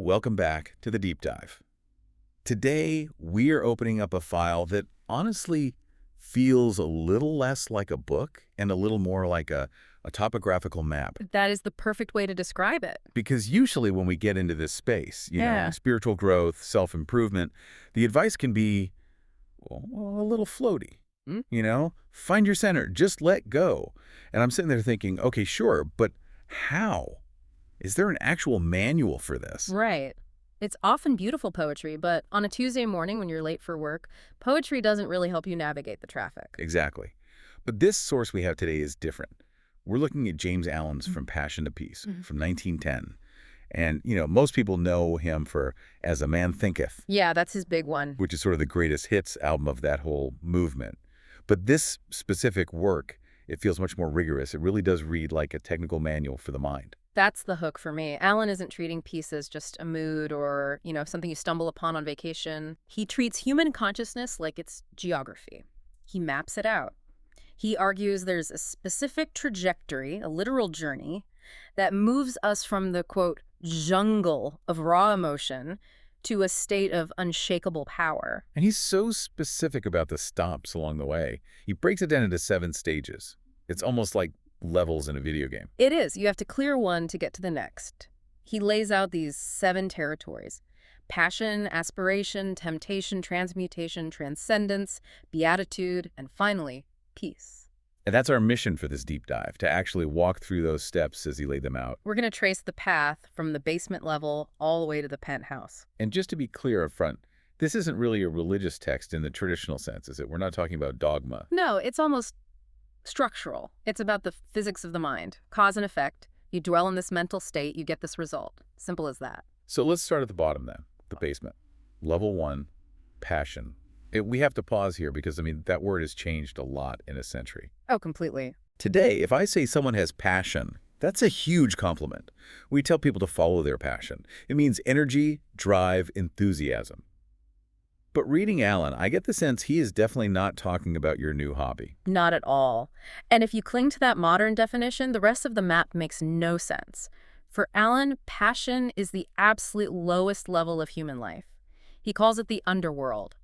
Welcome back to the deep dive. Today, we are opening up a file that honestly feels a little less like a book and a little more like a topographical map. That is the perfect way to describe it. Because usually when we get into this space, Yeah. spiritual growth, self-improvement, the advice can be well, a little floaty. Hmm? Find your center, just let go. And I'm sitting there thinking, okay, sure, but how? Is there an actual manual for this? Right. It's often beautiful poetry, but on a Tuesday morning when you're late for work, poetry doesn't really help you navigate the traffic. Exactly. But this source we have today is different. We're looking at James Allen's From Passion to Peace from 1910. And, most people know him for As a Man Thinketh, Yeah, that's his big one. which is sort of the greatest hits album of that whole movement. But this specific work, it feels much more rigorous. It really does read like a technical manual for the mind. That's the hook for me. Alan isn't treating peace as just a mood or, something you stumble upon on vacation. He treats human consciousness like it's geography. He maps it out. He argues there's a specific trajectory, a literal journey, that moves us from the, quote, jungle of raw emotion to a state of unshakable power. And he's so specific about the stops along the way. He breaks it down into 7 stages. It's almost like levels in a video game. It is. You have to clear one to get to the next. He lays out these 7 territories: passion, aspiration, temptation, transmutation, transcendence, beatitude, and finally, peace. And that's our mission for this deep dive, to actually walk through those steps as he laid them out. We're going to trace the path from the basement level all the way to the penthouse. And just to be clear up front, this isn't really a religious text in the traditional sense, is it? We're not talking about dogma. No, it's almost structural. It's about the physics of the mind. Cause and effect. You dwell in this mental state, you get this result. Simple as that. So let's start at the bottom then, the basement. Level 1, passion. We have to pause here because, that word has changed a lot in a century. Oh, completely. Today, if I say someone has passion, that's a huge compliment. We tell people to follow their passion. It means energy, drive, enthusiasm. But reading Allen, I get the sense he is definitely not talking about your new hobby. Not at all. And if you cling to that modern definition, the rest of the map makes no sense. For Alan, passion is the absolute lowest level of human life. He calls it the underworld.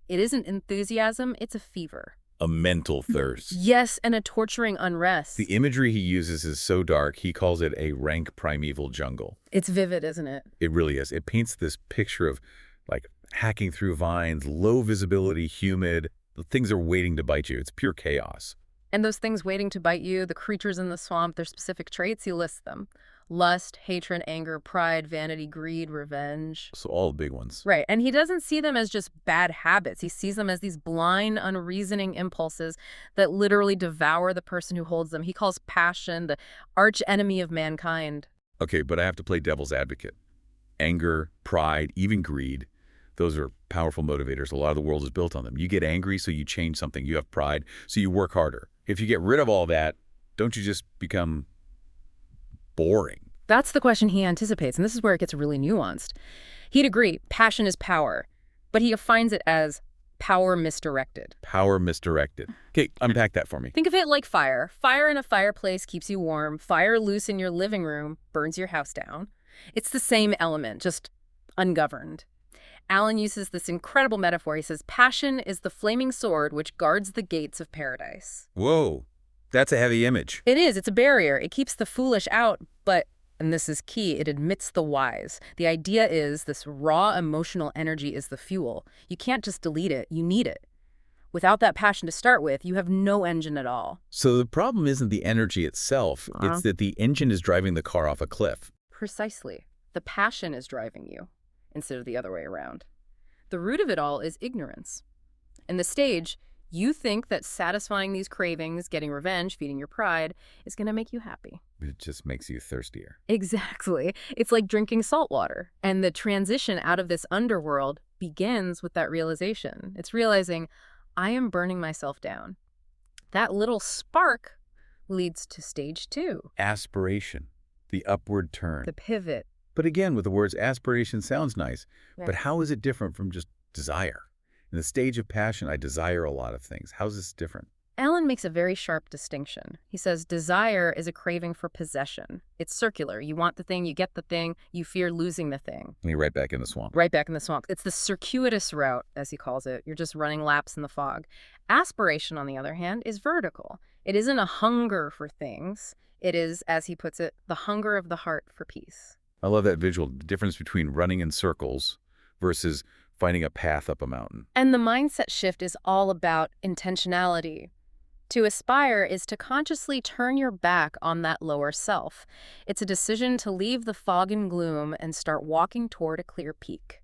It isn't enthusiasm, it's a fever. A mental thirst. Yes, and a torturing unrest. The imagery he uses is so dark, he calls it a rank primeval jungle. It's vivid, isn't it? It really is. It paints this picture of, hacking through vines, low visibility, humid. The things are waiting to bite you. It's pure chaos. And those things waiting to bite you, the creatures in the swamp, their specific traits, he lists them. Lust, hatred, anger, pride, vanity, greed, revenge. So all the big ones. Right, and he doesn't see them as just bad habits. He sees them as these blind, unreasoning impulses that literally devour the person who holds them. He calls passion the arch enemy of mankind. Okay, but I have to play devil's advocate. Anger, pride, even greed, those are powerful motivators. A lot of the world is built on them. You get angry, so you change something. You have pride, so you work harder. If you get rid of all that, don't you just become boring? That's the question he anticipates, and this is where it gets really nuanced. He'd agree, passion is power, but he defines it as power misdirected. Power misdirected. Okay, unpack that for me. Think of it like fire. Fire in a fireplace keeps you warm. Fire loose in your living room burns your house down. It's the same element, just ungoverned. Alan uses this incredible metaphor. He says, passion is the flaming sword which guards the gates of paradise. Whoa, that's a heavy image. It is. It's a barrier. It keeps the foolish out, but, and this is key, it admits the wise. The idea is this raw emotional energy is the fuel. You can't just delete it. You need it. Without that passion to start with, you have no engine at all. So the problem isn't the energy itself. It's that the engine is driving the car off a cliff. Precisely. The passion is driving you, instead of the other way around. The root of it all is ignorance. In the stage, you think that satisfying these cravings, getting revenge, feeding your pride, is going to make you happy. It just makes you thirstier. Exactly. It's like drinking salt water. And the transition out of this underworld begins with that realization. It's realizing, I am burning myself down. That little spark leads to stage 2. Aspiration, the upward turn. The pivot. But again, with the words aspiration sounds nice, Right. but how is it different from just desire? In the stage of passion, I desire a lot of things. How is this different? Alan makes a very sharp distinction. He says desire is a craving for possession. It's circular. You want the thing, you get the thing, you fear losing the thing. And you're right back in the swamp. Right back in the swamp. It's the circuitous route, as he calls it. You're just running laps in the fog. Aspiration, on the other hand, is vertical. It isn't a hunger for things. It is, as he puts it, the hunger of the heart for peace. I love that visual, the difference between running in circles versus finding a path up a mountain. And the mindset shift is all about intentionality. To aspire is to consciously turn your back on that lower self. It's a decision to leave the fog and gloom and start walking toward a clear peak.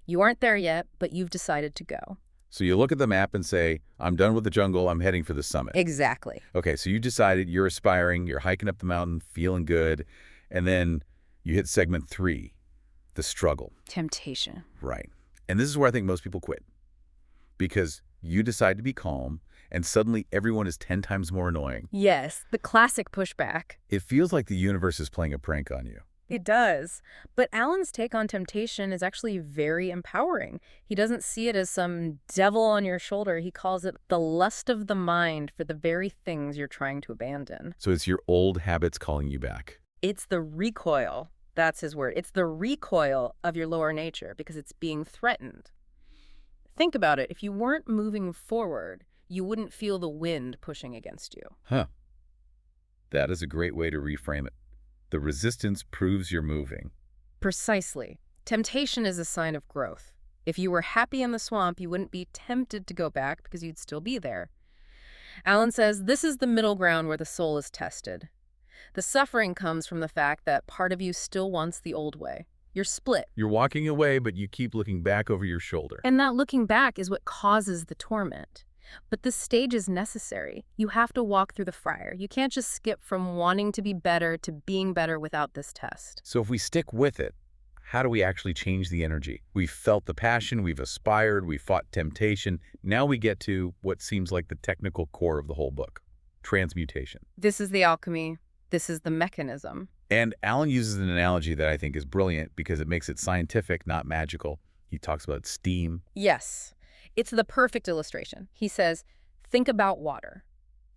You aren't there yet, but you've decided to go. So you look at the map and say, I'm done with the jungle, I'm heading for the summit. Exactly. Okay, so you decided you're aspiring, you're hiking up the mountain, feeling good, and then you hit segment 3, the struggle. Temptation. Right. And this is where I think most people quit. Because you decide to be calm, and suddenly everyone is 10 times more annoying. Yes, the classic pushback. It feels like the universe is playing a prank on you. It does. But Alan's take on temptation is actually very empowering. He doesn't see it as some devil on your shoulder. He calls it the lust of the mind for the very things you're trying to abandon. So it's your old habits calling you back. It's the recoil. That's his word. It's the recoil of your lower nature because it's being threatened. Think about it. If you weren't moving forward, you wouldn't feel the wind pushing against you. Huh. That is a great way to reframe it. The resistance proves you're moving. Precisely. Temptation is a sign of growth. If you were happy in the swamp, you wouldn't be tempted to go back because you'd still be there. Alan says this is the middle ground where the soul is tested. The suffering comes from the fact that part of you still wants the old way. You're split. You're walking away, but you keep looking back over your shoulder. And that looking back is what causes the torment. But this stage is necessary. You have to walk through the fire. You can't just skip from wanting to be better to being better without this test. So if we stick with it, how do we actually change the energy? We've felt the passion, we've aspired, we fought temptation. Now we get to what seems like the technical core of the whole book, transmutation. This is the alchemy. This is the mechanism. And Alan uses an analogy that I think is brilliant because it makes it scientific, not magical. He talks about steam. Yes. It's the perfect illustration. He says, think about water.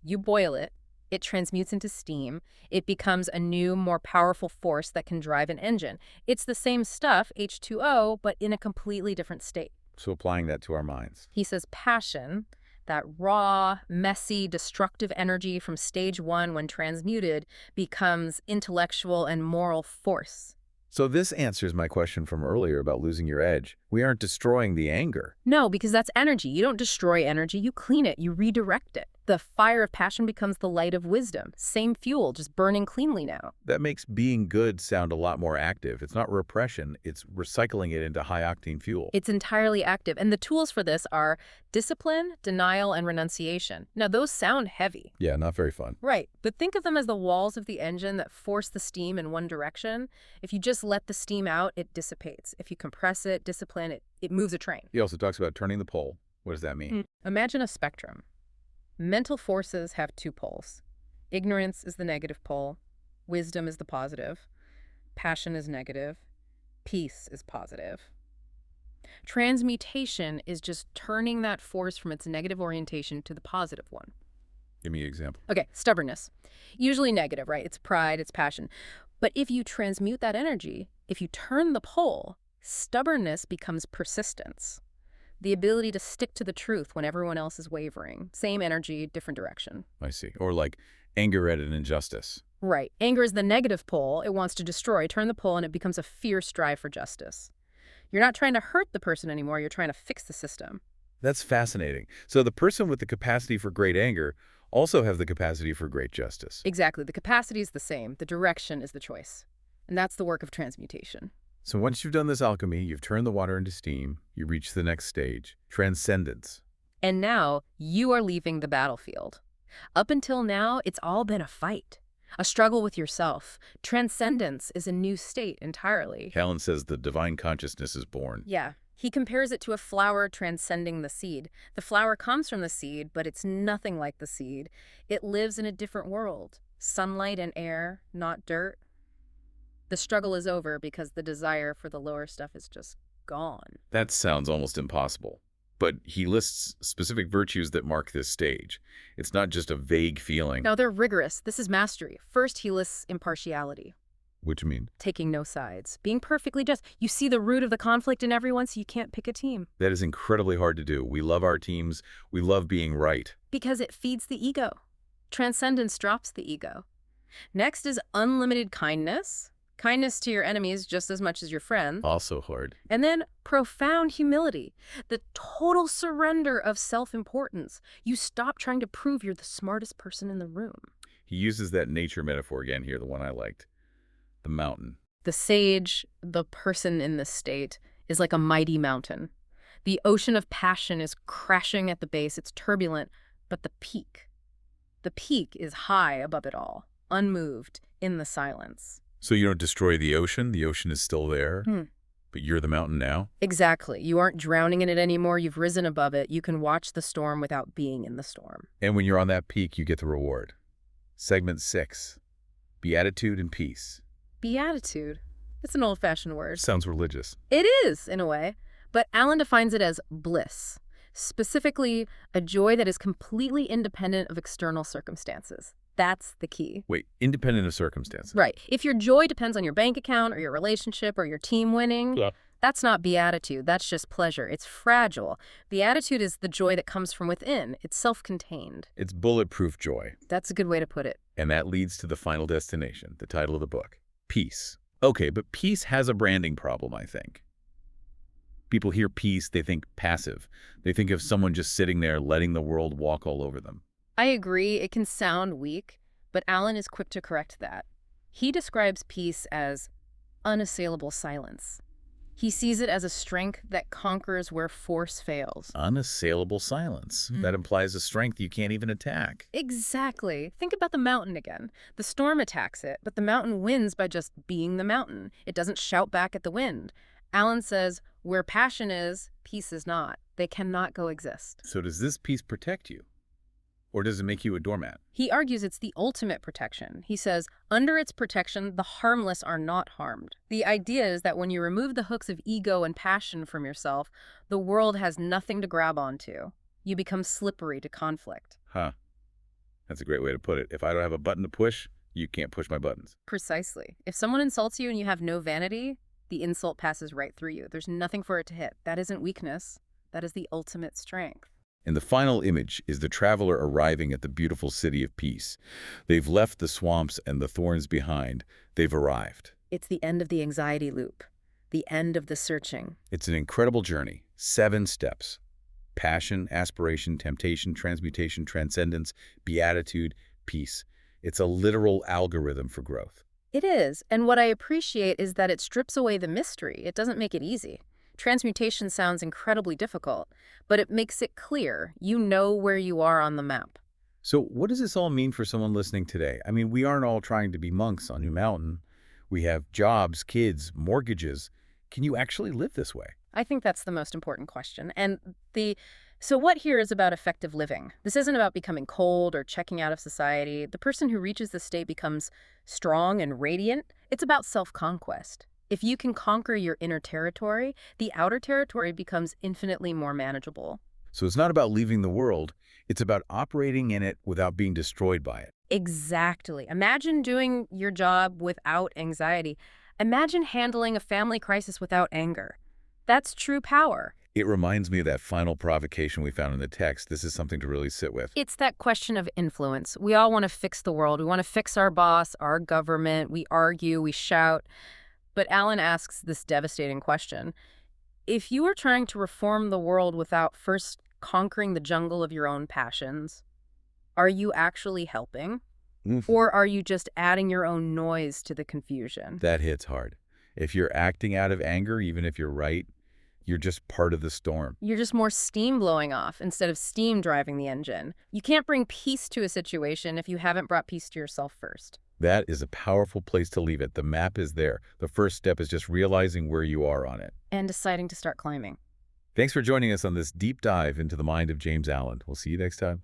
You boil it, it transmutes into steam, it becomes a new, more powerful force that can drive an engine. It's the same stuff, H2O, but in a completely different state. So applying that to our minds. He says passion, that raw, messy, destructive energy from stage 1 when transmuted, becomes intellectual and moral force. So this answers my question from earlier about losing your edge. We aren't destroying the anger. No, because that's energy. You don't destroy energy, you clean it, you redirect it. The fire of passion becomes the light of wisdom. Same fuel, just burning cleanly now. That makes being good sound a lot more active. It's not repression, it's recycling it into high-octane fuel. It's entirely active, and the tools for this are discipline, denial, and renunciation. Now, those sound heavy. Yeah, not very fun. Right, but think of them as the walls of the engine that force the steam in one direction. If you just let the steam out, it dissipates. If you compress it, discipline it, it moves a train. He also talks about turning the pole. What does that mean? Imagine a spectrum. Mental forces have 2 poles. Ignorance is the negative pole. Wisdom is the positive. Passion is negative. Peace is positive. Transmutation is just turning that force from its negative orientation to the positive one. Give me an example. Okay, stubbornness. Usually negative, right? It's pride, it's passion. But if you transmute that energy, if you turn the pole, stubbornness becomes persistence. The ability to stick to the truth when everyone else is wavering. Same energy, different direction. I see. Or like anger at an injustice. Right. Anger is the negative pole. It wants to destroy. Turn the pole and it becomes a fierce drive for justice. You're not trying to hurt the person anymore. You're trying to fix the system. That's fascinating. So the person with the capacity for great anger also have the capacity for great justice. Exactly. The capacity is the same. The direction is the choice. And that's the work of transmutation. So once you've done this alchemy, you've turned the water into steam, you reach the next stage, transcendence. And now you are leaving the battlefield. Up until now, it's all been a fight, a struggle with yourself. Transcendence is a new state entirely. Alan says the divine consciousness is born. Yeah. He compares it to a flower transcending the seed. The flower comes from the seed, but it's nothing like the seed. It lives in a different world. Sunlight and air, not dirt. The struggle is over because the desire for the lower stuff is just gone. That sounds almost impossible. But he lists specific virtues that mark this stage. It's not just a vague feeling. Now, they're rigorous. This is mastery. First, he lists impartiality. What do you mean? Taking no sides. Being perfectly just. You see the root of the conflict in everyone, so you can't pick a team. That is incredibly hard to do. We love our teams. We love being right. Because it feeds the ego. Transcendence drops the ego. Next is unlimited kindness. Kindness to your enemies just as much as your friends. Also hard. And then profound humility. The total surrender of self-importance. You stop trying to prove you're the smartest person in the room. He uses that nature metaphor again here, the one I liked. The mountain. The sage, the person in this state, is like a mighty mountain. The ocean of passion is crashing at the base. It's turbulent, but the peak is high above it all, unmoved, in the silence. So you don't destroy the ocean is still there, but you're the mountain now? Exactly. You aren't drowning in it anymore. You've risen above it. You can watch the storm without being in the storm. And when you're on that peak, you get the reward. Segment 6, Beatitude and Peace. Beatitude. It's an old-fashioned word. Sounds religious. It is, in a way. But Allen defines it as bliss. Specifically, a joy that is completely independent of external circumstances. That's the key. Wait, independent of circumstances? Right. If your joy depends on your bank account or your relationship or your team winning, that's not beatitude. That's just pleasure. It's fragile. Beatitude is the joy that comes from within. It's self-contained. It's bulletproof joy. That's a good way to put it. And that leads to the final destination, the title of the book, Peace. Okay, but peace has a branding problem, I think. People hear peace, they think passive. They think of someone just sitting there letting the world walk all over them. I agree, it can sound weak, but Allen is quick to correct that. He describes peace as unassailable silence. He sees it as a strength that conquers where force fails. Unassailable silence. That implies a strength you can't even attack. Exactly. Think about the mountain again. The storm attacks it, but the mountain wins by just being the mountain. It doesn't shout back at the wind. Allen says, where passion is, peace is not. They cannot coexist. So does this peace protect you? Or does it make you a doormat? He argues it's the ultimate protection. He says, under its protection, the harmless are not harmed. The idea is that when you remove the hooks of ego and passion from yourself, the world has nothing to grab onto. You become slippery to conflict. Huh. That's a great way to put it. If I don't have a button to push, you can't push my buttons. Precisely. If someone insults you and you have no vanity, the insult passes right through you. There's nothing for it to hit. That isn't weakness. That is the ultimate strength. And the final image is the traveler arriving at the beautiful city of peace. They've left the swamps and the thorns behind. They've arrived. It's the end of the anxiety loop, the end of the searching. It's an incredible journey. 7 steps. Passion, aspiration, temptation, transmutation, transcendence, beatitude, peace. It's a literal algorithm for growth. It is, and what I appreciate is that it strips away the mystery. It doesn't make it easy. Transmutation sounds incredibly difficult, but it makes it clear. You know where you are on the map. So what does this all mean for someone listening today? I mean, we aren't all trying to be monks on New Mountain. We have jobs, kids, mortgages. Can you actually live this way? I think that's the most important question. So what here is about effective living? This isn't about becoming cold or checking out of society. The person who reaches this state becomes strong and radiant. It's about self-conquest. If you can conquer your inner territory, the outer territory becomes infinitely more manageable. So it's not about leaving the world. It's about operating in it without being destroyed by it. Exactly. Imagine doing your job without anxiety. Imagine handling a family crisis without anger. That's true power. It reminds me of that final provocation we found in the text. This is something to really sit with. It's that question of influence. We all want to fix the world. We want to fix our boss, our government. We argue, we shout. But Allen asks this devastating question. If you are trying to reform the world without first conquering the jungle of your own passions, are you actually helping? Or are you just adding your own noise to the confusion? That hits hard. If you're acting out of anger, even if you're right, you're just part of the storm. You're just more steam blowing off instead of steam driving the engine. You can't bring peace to a situation if you haven't brought peace to yourself first. That is a powerful place to leave it. The map is there. The first step is just realizing where you are on it. And deciding to start climbing. Thanks for joining us on this deep dive into the mind of James Allen. We'll see you next time.